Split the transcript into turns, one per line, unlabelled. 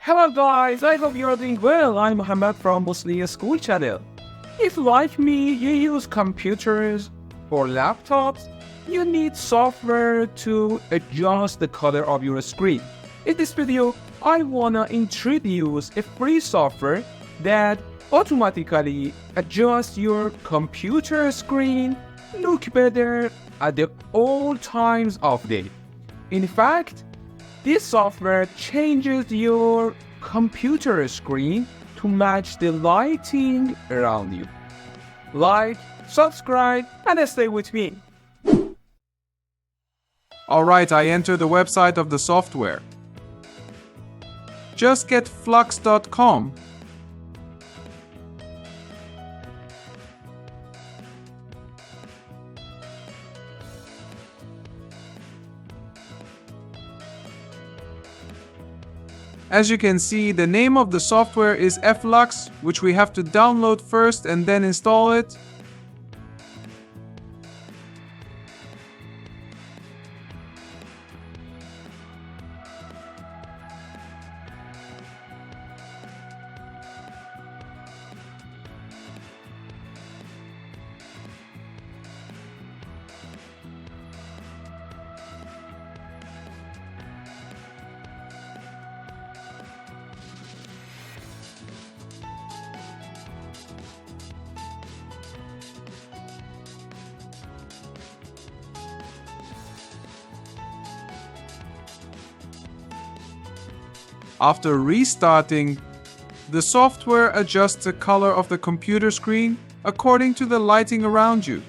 Hello guys, I hope you are doing well. I'm Muhammad from moslehischool channel. If like me, you use computers or laptops, you need software to adjust the color of your screen. In this video, I wanna introduce a free software that automatically adjusts your computer screen look better at all times of day. In fact, this software changes your computer screen to match the lighting around you. Like, subscribe, and stay with me.
Alright, I enter the website of the software. Just get f.lux.com. As you can see, the name of the software is f.lux, which we have to download first and then install it. After restarting, the software adjusts the color of the computer screen according to the lighting around you.